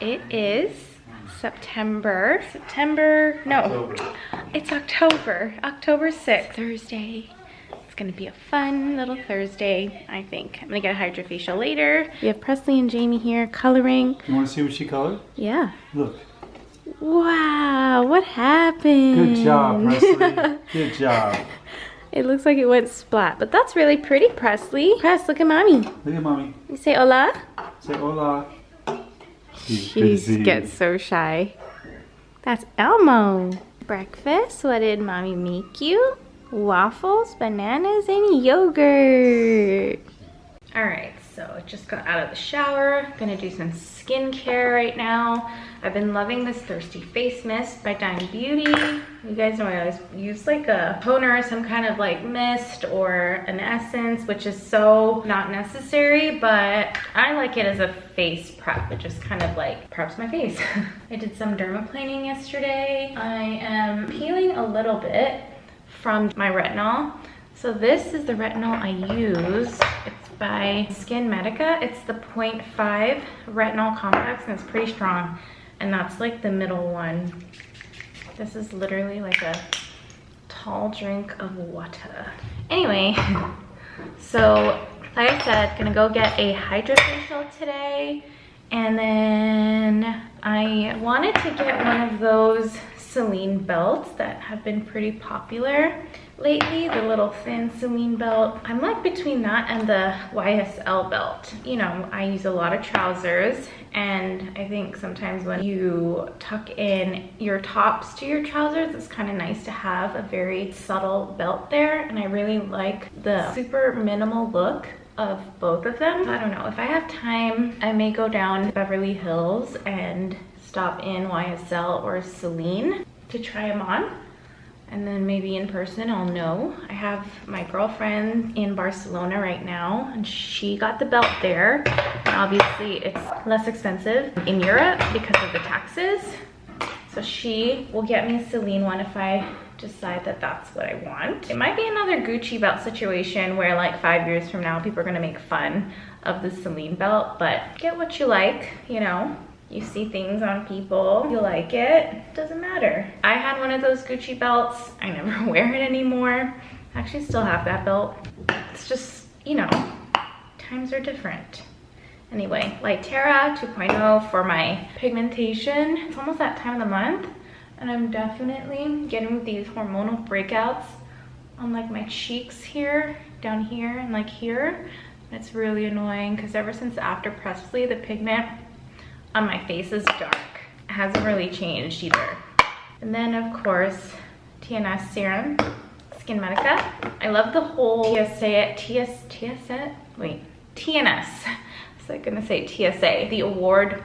it is it's October 6th, Thursday. It's gonna be a fun little Thursday, I think. I'm gonna get a Hydrafacial later. We have Presley and Jamie here coloring. You wanna see what she colored? Yeah. Look. Wow, what happened? Good job, Presley. Good job. It looks like it went splat, but that's really pretty, Presley. Press, look at mommy. Look at mommy. You say hola? Say hola. She gets so shy. That's Elmo. Breakfast, what did mommy make you? Waffles, bananas, and yogurt. All right, so I just got out of the shower. Gonna do some skincare right now. I've been loving this Thirsty Face Mist by Dime Beauty. You guys know I always use like a toner, some kind of like mist or an essence, which is so not necessary, but I like it as a face prep. It just kind of like preps my face. I did some dermaplaning yesterday. I am peeling a little bit from my retinol. So this is the retinol I use. It's by Skin Medica. It's the 0.5 retinol complex and it's pretty strong. And that's like the middle one. This is literally like a tall drink of water. Anyway, so like I said, gonna go get a Hydrafacial today. And then I wanted to get one of those Celine belts that have been pretty popular lately, the little thin Celine belt. I'm like between that and the YSL belt. You know, I use a lot of trousers, and I think sometimes when you tuck in your tops to your trousers, it's kind of nice to have a very subtle belt there, and I really like the super minimal look of both of them. I don't know, if I have time, I may go down to Beverly Hills and stop in YSL or Celine to try them on, and then maybe in person I'll know. I have my girlfriend in Barcelona right now, and she got the belt there, and obviously it's less expensive in Europe because of the taxes, so she will get me a Celine one if I decide that that's what I want. It might be another Gucci belt situation where like 5 years from now people are gonna make fun of the Celine belt, but get what you like, you know. You see things on people, you like it, doesn't matter. I had one of those Gucci belts. I never wear it anymore. I actually still have that belt. It's just, you know, times are different. Anyway, Lightera 2.0 for my pigmentation. It's almost that time of the month, and I'm definitely getting these hormonal breakouts on like my cheeks here, down here, and like here. It's really annoying because ever since after Presley, the pigment on my face is dark. It hasn't really changed either. And then of course, TNS serum, Skin Medica. I love the whole TNS. I was gonna say TSA, the award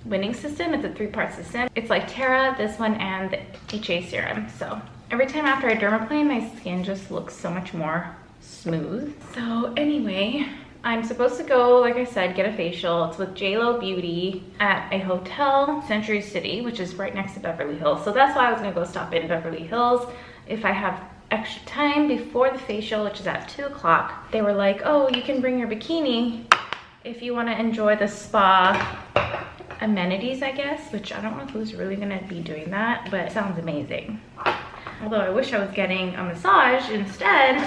winning system. It's a 3-part system. It's like Terra, this one, and the HA serum. So every time after I dermaplane, my skin just looks so much more smooth. So anyway, I'm supposed to go, like I said, get a facial. It's with JLO Beauty at a hotel, Century City, which is right next to Beverly Hills. So that's why I was gonna go stop in Beverly Hills if I have extra time before the facial, which is at 2 o'clock. They were like, oh, you can bring your bikini if you wanna enjoy the spa amenities, I guess, which I don't know who's really gonna be doing that, but it sounds amazing. Although I wish I was getting a massage instead.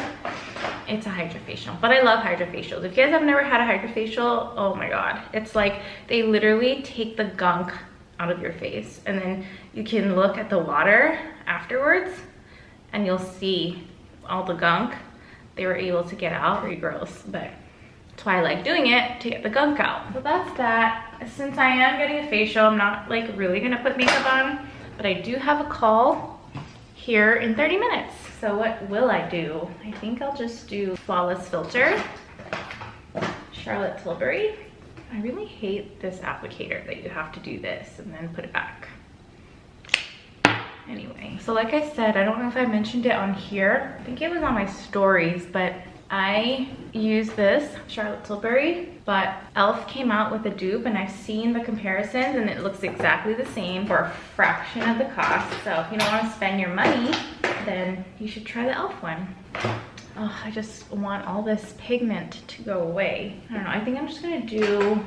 It's a Hydrafacial, but I love Hydrafacials. If you guys have never had a Hydrafacial, oh my God. It's like they literally take the gunk out of your face, and then you can look at the water afterwards and you'll see all the gunk they were able to get out. Pretty gross, but that's why I like doing it, to get the gunk out. So that's that. Since I am getting a facial, I'm not like really gonna put makeup on, but I do have a call here in 30 minutes. So what will I do? I think I'll just do Flawless Filter, Charlotte Tilbury. I really hate this applicator that you have to do this and then put it back. Anyway, so like I said, I don't know if I mentioned it on here. I think it was on my stories, but I use this Charlotte Tilbury, but e.l.f. came out with a dupe, and I've seen the comparisons and it looks exactly the same for a fraction of the cost. So if you don't want to spend your money, then you should try the e.l.f. one. Oh, I just want all this pigment to go away. I don't know, I think I'm just gonna do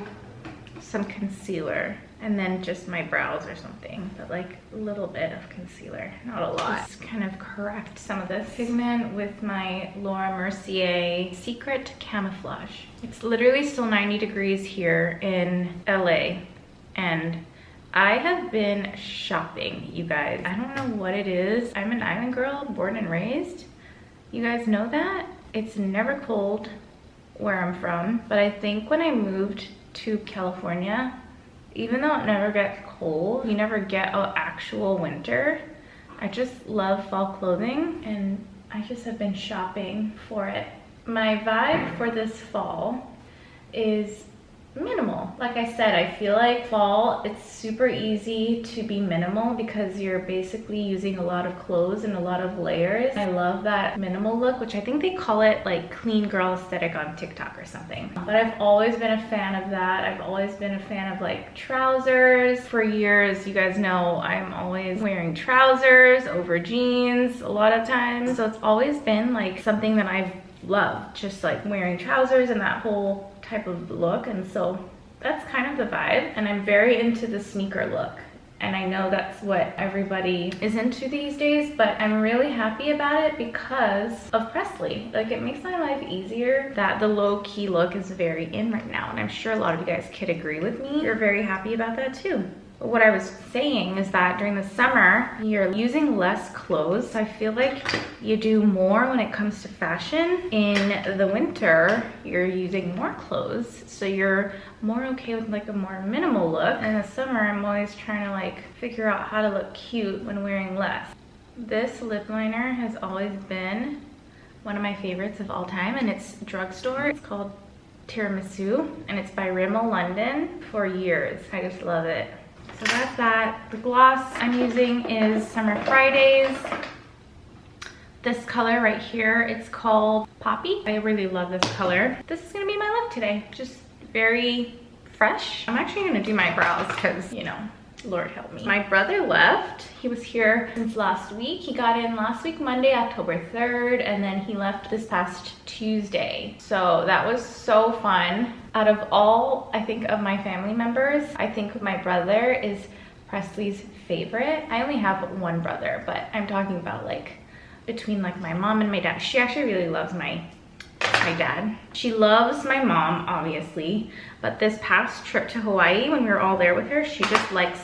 some concealer and then just my brows or something, but like a little bit of concealer, not a lot. Just kind of correct some of this pigment with my Laura Mercier Secret Camouflage. It's literally still 90 degrees here in LA, and I have been shopping, you guys. I don't know what it is. I'm an island girl, born and raised. You guys know that? It's never cold where I'm from, but I think when I moved to California, even though it never gets cold, you never get an actual winter. I just love fall clothing, and I just have been shopping for it. My vibe for this fall is minimal. Like I said, I feel like fall, it's super easy to be minimal because you're basically using a lot of clothes and a lot of layers. I love that minimal look, which I think they call it like clean girl aesthetic on TikTok or something. But I've always been a fan of that. I've always been a fan of like trousers. For years, you guys know I'm always wearing trousers over jeans a lot of times. So it's always been like something that I've loved, just like wearing trousers and that whole type of look. And so that's kind of the vibe, and I'm very into the sneaker look, and I know that's what everybody is into these days, but I'm really happy about it because of Presley. Like, it makes my life easier that the low-key look is very in right now, and I'm sure a lot of you guys could agree with me. You're very happy about that too. What I was saying is that during the summer, you're using less clothes. I feel like you do more when it comes to fashion. In the winter, you're using more clothes. So you're more okay with like a more minimal look. In the summer, I'm always trying to like figure out how to look cute when wearing less. This lip liner has always been one of my favorites of all time, and it's drugstore. It's called Tiramisu, and it's by Rimmel London. For years, I just love it. So that's that. The gloss I'm using is Summer Fridays. This color right here, it's called Poppy. I really love this color. This is gonna be my look today. Just very fresh. I'm actually gonna do my brows because, you know, Lord help me. My brother left. He was here since last week. He got in last week, Monday, October 3rd, and then he left this past Tuesday. So that was so fun. Out of all, I think, of my family members, I think my brother is Presley's favorite. I only have one brother, but I'm talking about like between like my mom and my dad. She actually really loves my dad. She loves my mom, obviously, but this past trip to Hawaii, when we were all there with her, she just liked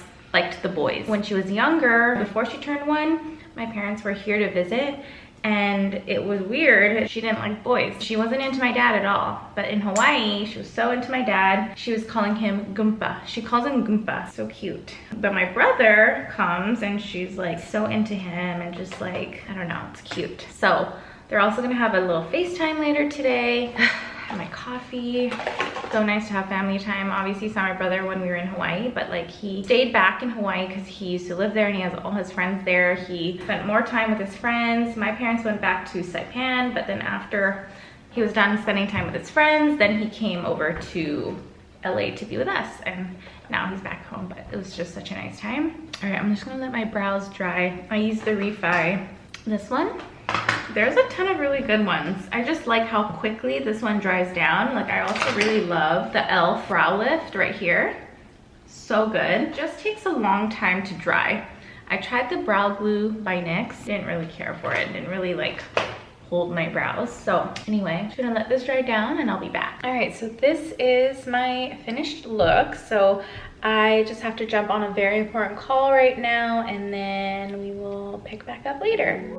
the boys. When she was younger, before she turned 1, my parents were here to visit, and it was weird. She didn't like boys. She wasn't into my dad at all, but in Hawaii, she was so into my dad. She was calling him Goompa. She calls him Goompa. So cute. But my brother comes, and she's like so into him, and just like, I don't know, it's cute. So they're also gonna have a little FaceTime later today. My coffee. So nice to have family time. Obviously saw my brother when we were in Hawaii, but like he stayed back in Hawaii because he used to live there and he has all his friends there. He spent more time with his friends. My parents went back to Saipan, but then after he was done spending time with his friends, then he came over to LA to be with us, and now he's back home, but it was just such a nice time. All right, I'm just gonna let my brows dry. I use the Refi, this one. There's a ton of really good ones. I just like how quickly this one dries down. Like, I also really love the e.l.f. brow lift right here. So good. It just takes a long time to dry. I tried the brow glue by NYX. Didn't really care for it. Didn't really like hold my brows. So anyway, I'm just gonna let this dry down and I'll be back. All right, so this is my finished look. So I just have to jump on a very important call right now, and then we will pick back up later.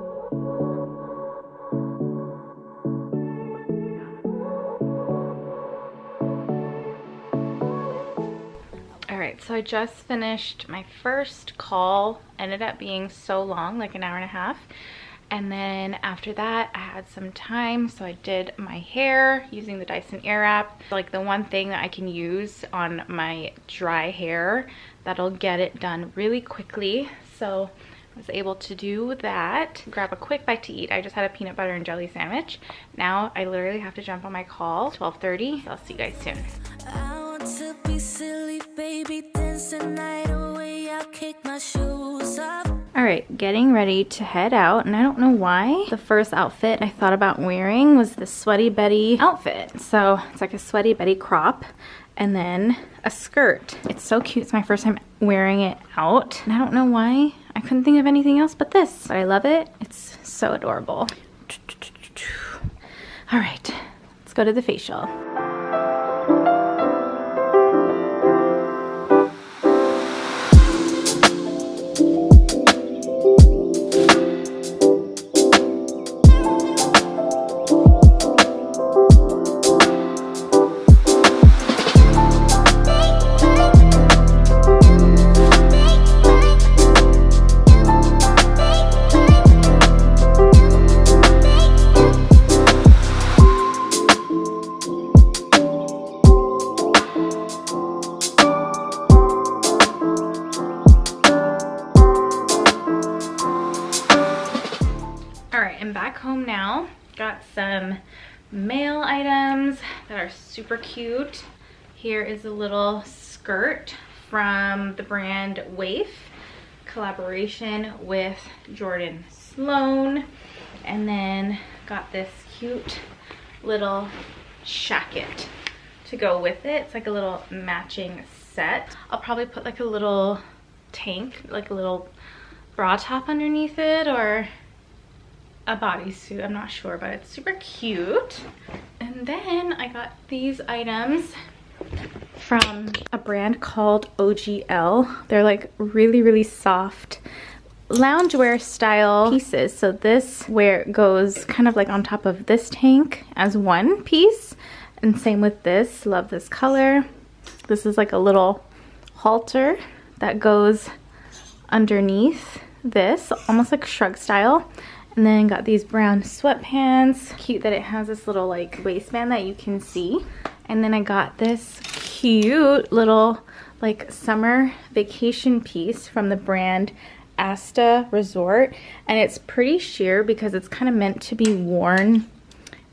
All right, so I just finished my first call. Ended up being so long, like an hour and a half. And then after that, I had some time, so I did my hair using the Dyson Airwrap. Like the one thing that I can use on my dry hair that'll get it done really quickly. So I was able to do that. Grab a quick bite to eat. I just had a peanut butter and jelly sandwich. Now I literally have to jump on my call, 12:30. So I'll see you guys soon. To be silly, baby, dance the night away. I'll kick my shoes off. All right, getting ready to head out, and I don't know why the first outfit I thought about wearing was the Sweaty Betty outfit. So it's like a Sweaty Betty crop, and then a skirt. It's so cute. It's my first time wearing it out. And I don't know why I couldn't think of anything else but this, but I love it. It's so adorable. All right, let's go to the facial. I'm back home now. Got some mail items that are super cute. Here is a little skirt from the brand Waif, collaboration with Jordan Sloan. And then got this cute little shacket to go with it. It's like a little matching set. I'll probably put like a little tank, like a little bra top underneath it, or a bodysuit, I'm not sure, but it's super cute. And then I got these items from a brand called OGL. They're like really soft loungewear style pieces. So this where it goes kind of like on top of this tank as one piece, and same with this. Love this color. This is like a little halter that goes underneath this, almost like shrug style. And then got these brown sweatpants. Cute that it has this little like waistband that you can see. And then I got this cute little like summer vacation piece from the brand Asta Resort. And it's pretty sheer because it's kind of meant to be worn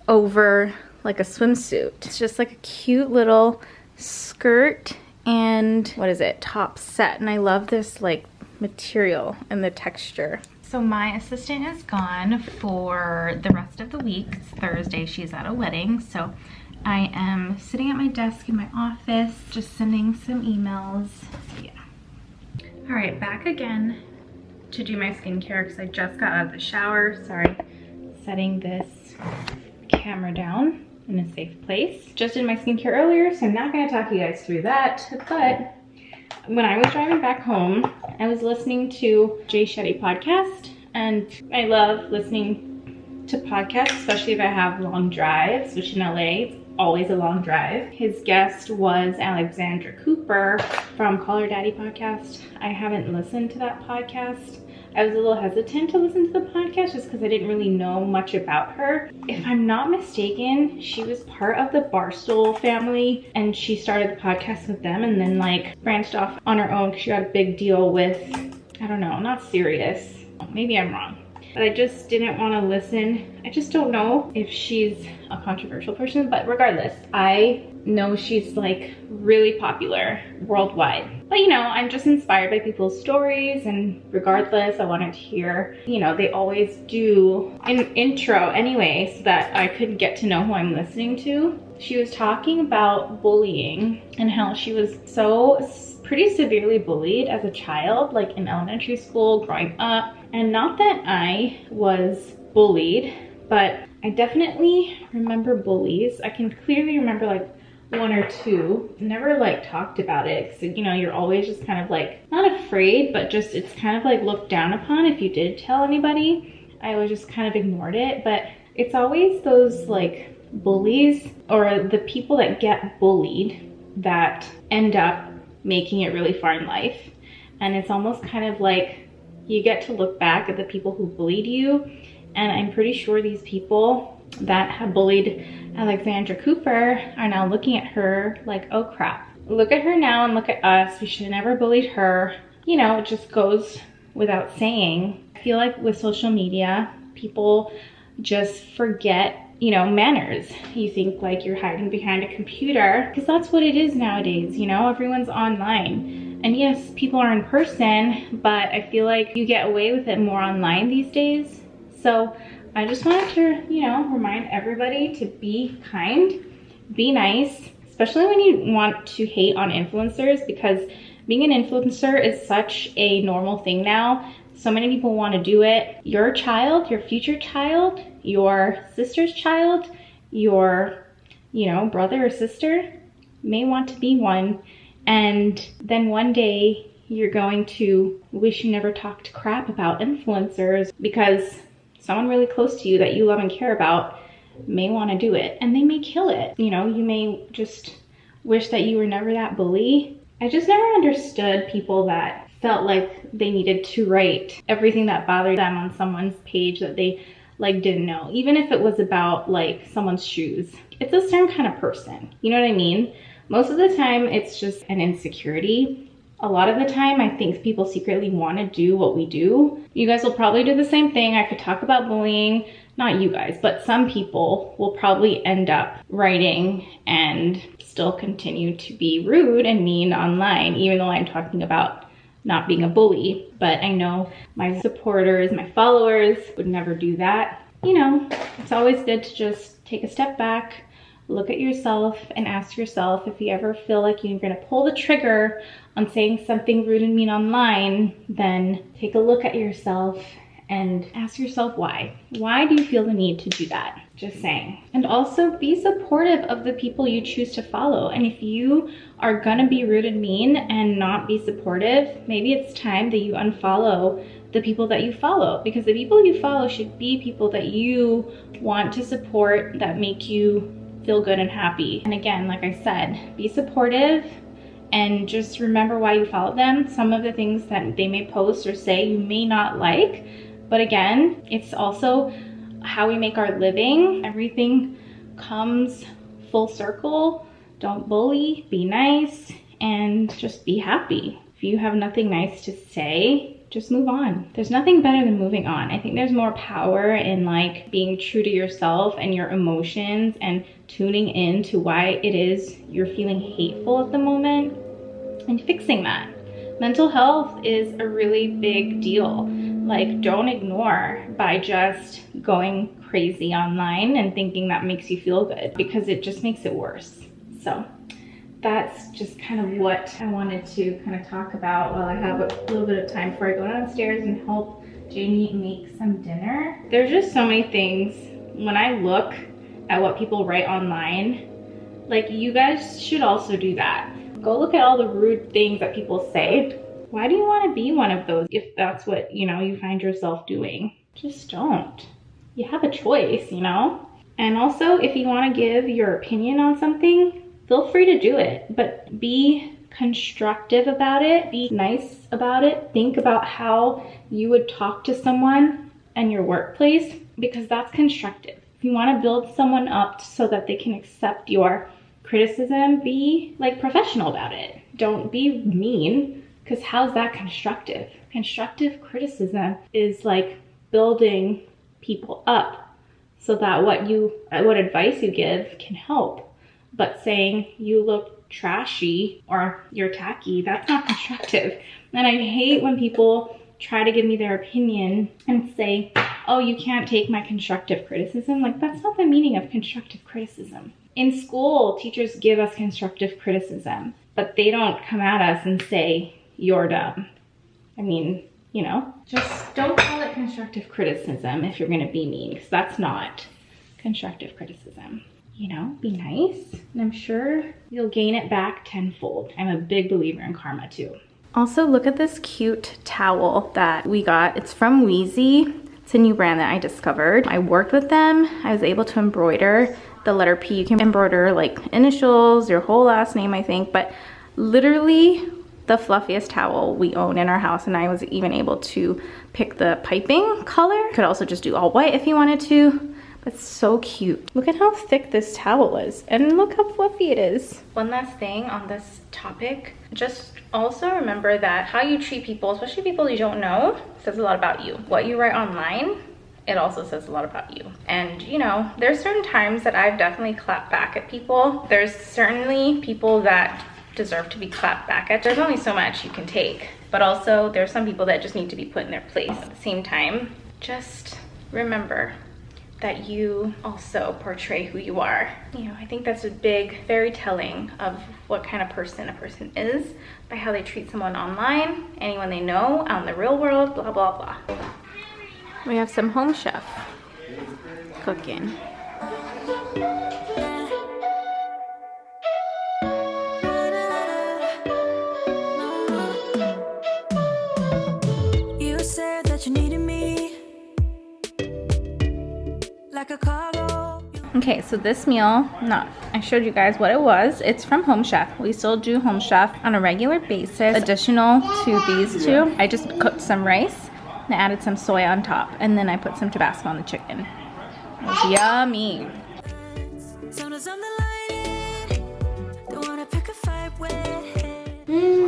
over like a swimsuit. It's just like a cute little skirt and what is it, top set. And I love this like material and the texture. So my assistant is gone for the rest of the week. It's Thursday, she's at a wedding. So I am sitting at my desk in my office, just sending some emails. So yeah. All right, back again to do my skincare because I just got out of the shower. Sorry, setting this camera down in a safe place. Just did my skincare earlier, so I'm not gonna talk you guys through that, but when I was driving back home, I was listening to Jay Shetty podcast, and I love listening to podcasts, especially if I have long drives, which in LA, it's always a long drive. His guest was Alexandra Cooper from Call Her Daddy podcast. I haven't listened to that podcast. I was a little hesitant to listen to the podcast just because I didn't really know much about her. If I'm not mistaken, she was part of the Barstool family and she started the podcast with them and then like branched off on her own because she got a big deal with, I don't know, not Sirius. Maybe I'm wrong. But I just didn't want to listen. I just don't know if she's a controversial person, but regardless, I know she's like really popular worldwide. But you know, I'm just inspired by people's stories, and regardless, I wanted to hear, you know, they always do an intro anyway so that I could get to know who I'm listening to. She was talking about bullying and how she was pretty severely bullied as a child, like in elementary school, growing up. And not that I was bullied, but I definitely remember bullies. I can clearly remember like one or two. Never like talked about it. So, you know, you're always just kind of like, not afraid, but just it's kind of like looked down upon if you did tell anybody. I always just kind of ignored it. But it's always those like bullies or the people that get bullied that end up making it really far in life. And it's almost kind of like you get to look back at the people who bullied you. And I'm pretty sure these people that have bullied Alexandra Cooper are now looking at her like, oh crap, look at her now and look at us. We should have never bullied her. You know, it just goes without saying. I feel like with social media, people just forget, you know, manners. You think like you're hiding behind a computer because that's what it is nowadays. You know, everyone's online. And yes, people are in person, but I feel like you get away with it more online these days. So I just wanted to, you know, remind everybody to be kind, be nice, especially when you want to hate on influencers, because being an influencer is such a normal thing now. So many people want to do it. Your child, your future child, your sister's child, your, brother or sister may want to be one. And then one day you're going to wish you never talked crap about influencers because someone really close to you that you love and care about may want to do it, and they may kill it. You may just wish that you were never that bully. I just never understood people that felt like they needed to write everything that bothered them on someone's page that they didn't know, even if it was about someone's shoes. It's a certain kind of person, you know what I mean? Most of the time it's just an insecurity. A lot of the time I think people secretly want to do what we do. You guys will probably do the same thing. I could talk about bullying, not you guys, but some people will probably end up writing and still continue to be rude and mean online, even though I'm talking about not being a bully. But I know my supporters, my followers would never do that. It's always good to just take a step back, look at yourself, and ask yourself, if you ever feel like you're gonna pull the trigger on saying something rude and mean online, then take a look at yourself and ask yourself why. Why do you feel the need to do that? Just saying. And also be supportive of the people you choose to follow. And if you are gonna be rude and mean and not be supportive, maybe it's time that you unfollow the people that you follow, because the people you follow should be people that you want to support, that make you feel good and happy. And again, like I said, be supportive and just remember why you follow them. Some of the things that they may post or say you may not like, but again, it's also how we make our living. Everything comes full circle. Don't bully, be nice, and just be happy. If you have nothing nice to say, just move on. There's nothing better than moving on. I think there's more power in being true to yourself and your emotions and tuning in to why it is you're feeling hateful at the moment and fixing that. Mental health is a really big deal. Don't ignore by just going crazy online and thinking that makes you feel good, because it just makes it worse. So that's just kind of what I wanted to kind of talk about while I have a little bit of time before I go downstairs and help Jamie make some dinner. There's just so many things when I look at what people write online, you guys should also do that. Go look at all the rude things that people say. Why do you want to be one of those if that's what, you find yourself doing? Just don't. You have a choice, And also, if you want to give your opinion on something, feel free to do it, but be constructive about it, be nice about it. Think about how you would talk to someone in your workplace, because that's constructive. If you want to build someone up so that they can accept your criticism, be professional about it. Don't be mean, because how's that constructive? Constructive criticism is building people up so that what advice you give can help. But saying you look trashy or you're tacky, that's not constructive. And I hate when people try to give me their opinion and say, oh, you can't take my constructive criticism. That's not the meaning of constructive criticism. In school, teachers give us constructive criticism, but they don't come at us and say, you're dumb. Just don't call it constructive criticism if you're gonna be mean, because that's not constructive criticism. Be nice, and I'm sure you'll gain it back tenfold. I'm a big believer in karma too. Also, look at this cute towel that we got. It's from Wheezy. It's a new brand that I discovered. I worked with them. I was able to embroider the letter P. You can embroider initials, your whole last name, I think, but literally the fluffiest towel we own in our house, and I was even able to pick the piping color. You could also just do all white if you wanted to, but it's so cute. Look at how thick this towel is, and look how fluffy it is. One last thing on this topic, just also remember that how you treat people, especially people you don't know, says a lot about you. What you write online, it also says a lot about you. And there's certain times that I've definitely clapped back at people. There's certainly people that deserve to be clapped back at. There's only so much you can take, but also there's some people that just need to be put in their place. At the same time, just remember that you also portray who you are. You know, I think that's a big, very telling of what kind of person a person is by how they treat someone online, anyone they know, out in the real world, blah, blah, blah. We have some home chef cooking. You said that you needed me like a cargo. Okay, so this meal, I showed you guys what it was. It's from Home Chef. We still do Home Chef on a regular basis. Additional to these two, I just cooked some rice and I added some soy on top, and then I put some Tabasco on the chicken. It was yummy.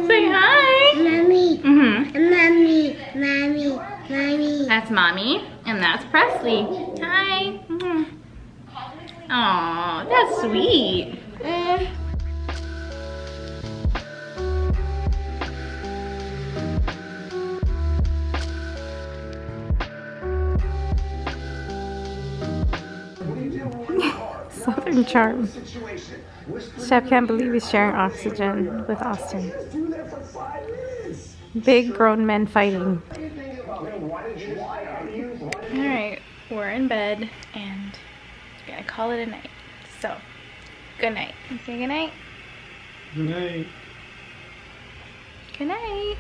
Say hi. Mommy. Mommy. Mommy. Mommy. That's Mommy, and that's Presley. Hi. Aw, that's sweet. Southern charm. Chef can't believe he's sharing oxygen with Austin. Big grown men fighting. Alright, we're in bed and we're gonna call it a night. So, good night. You say good night? Good night. Good night.